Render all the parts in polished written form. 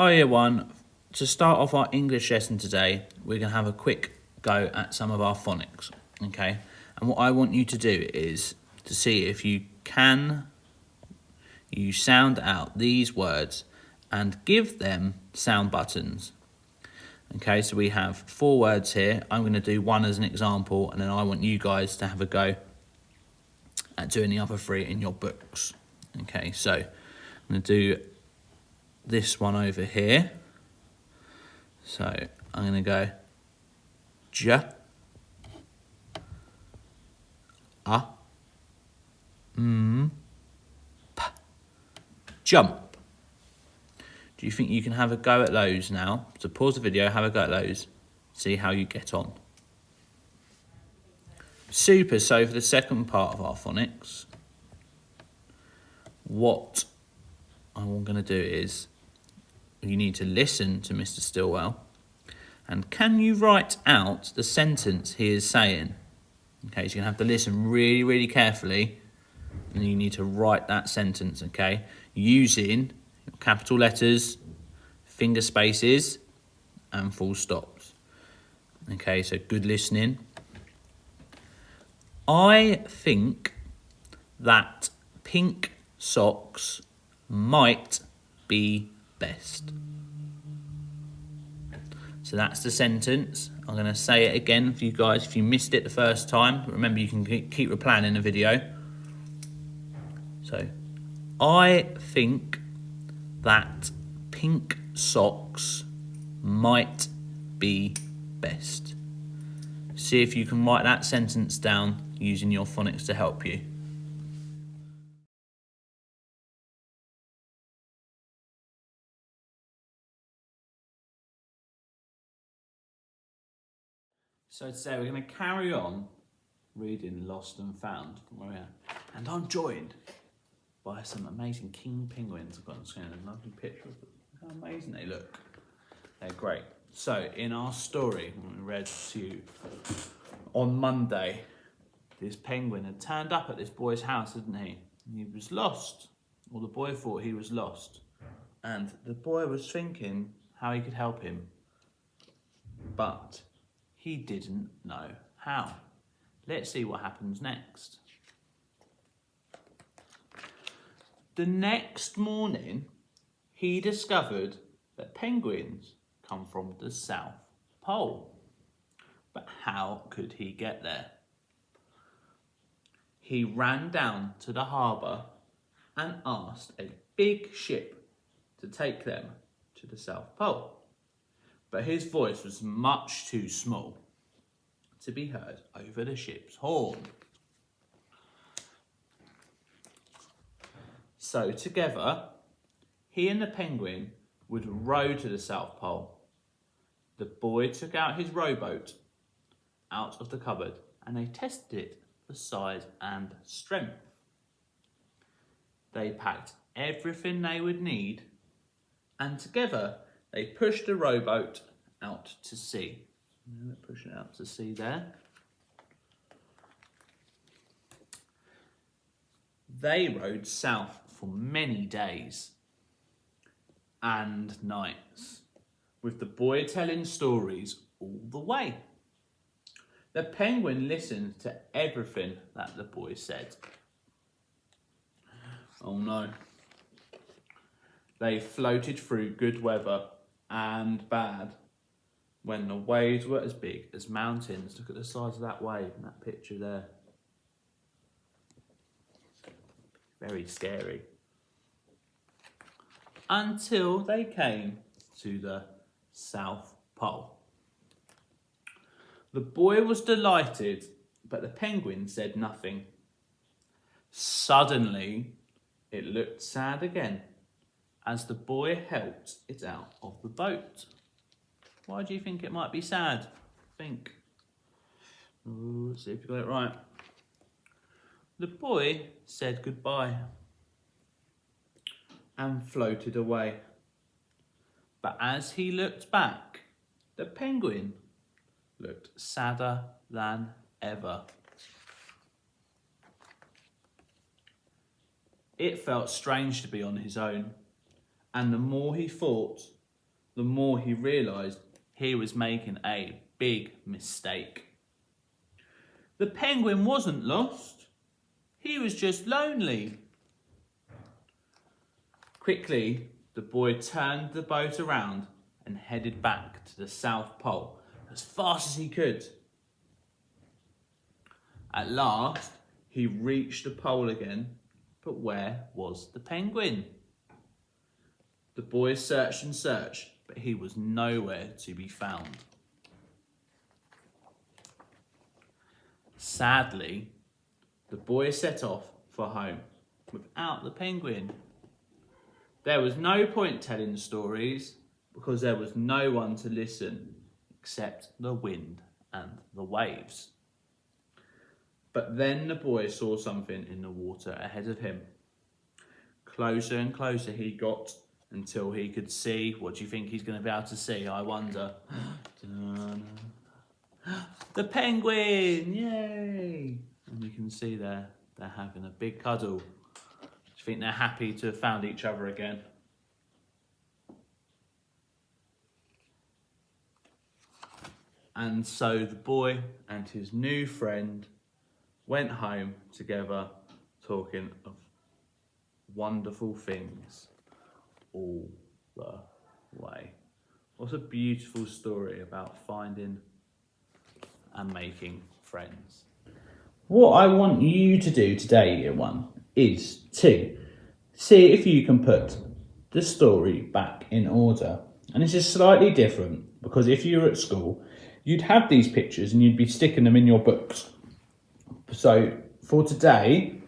Hi everyone. To start off our English lesson today, we're going to have a quick go at some of our phonics, okay? And what I want you to do is to see if you sound out these words and give them sound buttons. Okay, so we have 4 words here. I'm going to do one as an example, and then I want you guys to have a go at doing the other 3 in your books. Okay, so I'm going to do this one over here. So I'm going to go j, a, p, jump. Do you think you can have a go at those now? So pause the video, have a go at those, see how you get on. Super, so for the second part of our phonics, what I'm going to do is you need to listen to Mr. Stillwell, and can you write out the sentence he is saying? Okay, so you're going to have to listen really, really carefully, and you need to write that sentence, okay, using capital letters, finger spaces, and full stops. Okay, so good listening. I think that pink socks might be best. So that's the sentence. I'm going to say it again for you guys if you missed it the first time. Remember, you can keep replaying in the video. So, I think that pink socks might be best. See if you can write that sentence down using your phonics to help you. So today we're going to carry on reading Lost and Found from where we are. And I'm joined by some amazing king penguins. I've got on screen a lovely picture of them. How amazing they look. They're great. So in our story, when we read to you on Monday, this penguin had turned up at this boy's house, didn't he? He was lost. Well, the boy thought he was lost. And the boy was thinking how he could help him. But he didn't know how. Let's see what happens next. The next morning, he discovered that penguins come from the South Pole. But how could he get there? He ran down to the harbour and asked a big ship to take them to the South Pole. But his voice was much too small to be heard over the ship's horn. So together, he and the penguin would row to the South Pole. The boy took out his rowboat out of the cupboard and they tested it for size and strength. They packed everything they would need, and together they pushed the rowboat out to sea. They're pushing it out to sea there. They rowed south for many days and nights, with the boy telling stories all the way. The penguin listened to everything that the boy said. Oh no. They floated through good weather and bad when the waves were as big as mountains. Look at the size of that wave in that picture there. Very scary. Until they came to the South Pole. The boy was delighted, but the penguin said nothing. Suddenly, it looked sad again as the boy helped it out of the boat. Why do you think it might be sad? Think. Ooh, let's see if you got it right. The boy said goodbye and floated away. But as he looked back, the penguin looked sadder than ever. It felt strange to be on his own, and the more he thought, the more he realised he was making a big mistake. The penguin wasn't lost, he was just lonely. Quickly, the boy turned the boat around and headed back to the South Pole as fast as he could. At last, he reached the pole again, but where was the penguin? The boy searched and searched, but he was nowhere to be found. Sadly, the boy set off for home without the penguin. There was no point telling stories because there was no one to listen except the wind and the waves. But then the boy saw something in the water ahead of him. Closer and closer he got until he could see. What do you think he's going to be able to see, I wonder? The penguin! Yay! And you can see they're having a big cuddle. Do you think they're happy to have found each other again? And so the boy and his new friend went home together, talking of wonderful things all the way. What a beautiful story about finding and making friends. What I want you to do today, Year 1, is to see if you can put the story back in order. And this is slightly different because if you were at school, you'd have these pictures and you'd be sticking them in your books. So for today,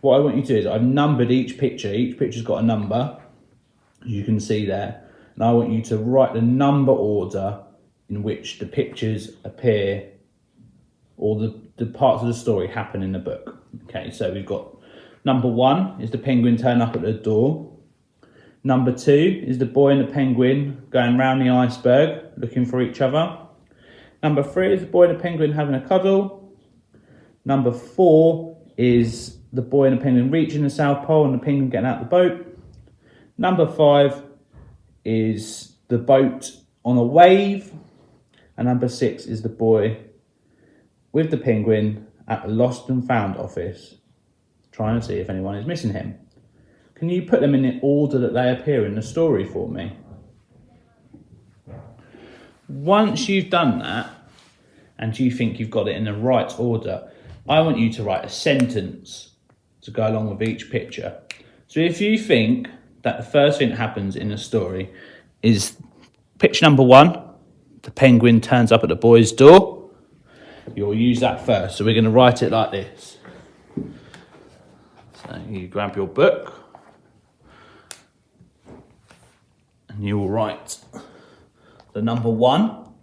what I want you to do is I've numbered each picture. Each picture's got a number, you can see there. And I want you to write the number order in which the pictures appear or the parts of the story happen in the book. Okay, so we've got number 1 is the penguin turn up at the door. Number 2 is the boy and the penguin going round the iceberg looking for each other. Number 3 is the boy and the penguin having a cuddle. Number 4 is the boy and the penguin reaching the South Pole and the penguin getting out the boat. Number 5 is the boat on a wave. And number 6 is the boy with the penguin at the Lost and Found office, trying to see if anyone is missing him. Can you put them in the order that they appear in the story for me? Once you've done that, and you think you've got it in the right order, I want you to write a sentence to go along with each picture. So if you think that the first thing that happens in the story is picture number 1, the penguin turns up at the boy's door, you'll use that first. So we're going to write it like this. So you grab your book and you will write the number 1 on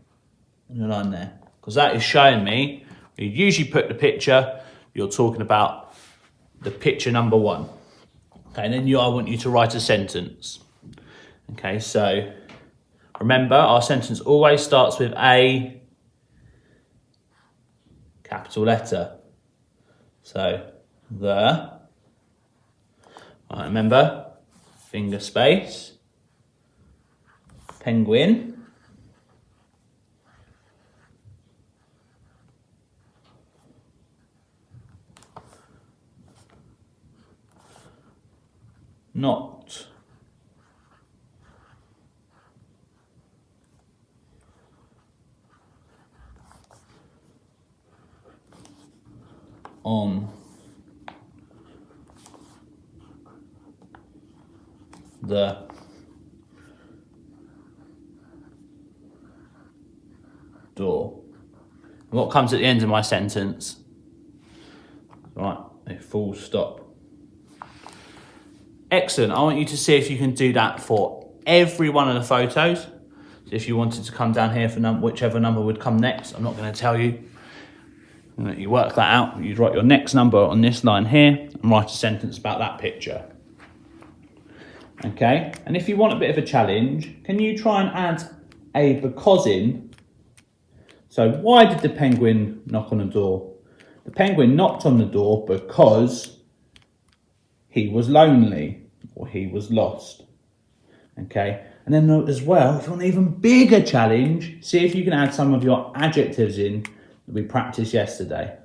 your line there, because that is showing me, you usually put the picture, you're talking about the picture number 1. Okay, and then I want you to write a sentence. Okay, so remember our sentence always starts with a capital letter. So the, right, remember, finger space, penguin, not on the door. What comes at the end of my sentence? Right, a full stop. Excellent. I want you to see if you can do that for every one of the photos. So if you wanted to come down here for whichever number would come next, I'm not going to tell you. You work that out. You'd write your next number on this line here and write a sentence about that picture. Okay, and if you want a bit of a challenge, can you try and add a because in? So why did the penguin knock on the door? The penguin knocked on the door because he was lonely or he was lost. Okay, And then as well, if you want an even bigger challenge, see if you can add some of your adjectives in that we practiced yesterday.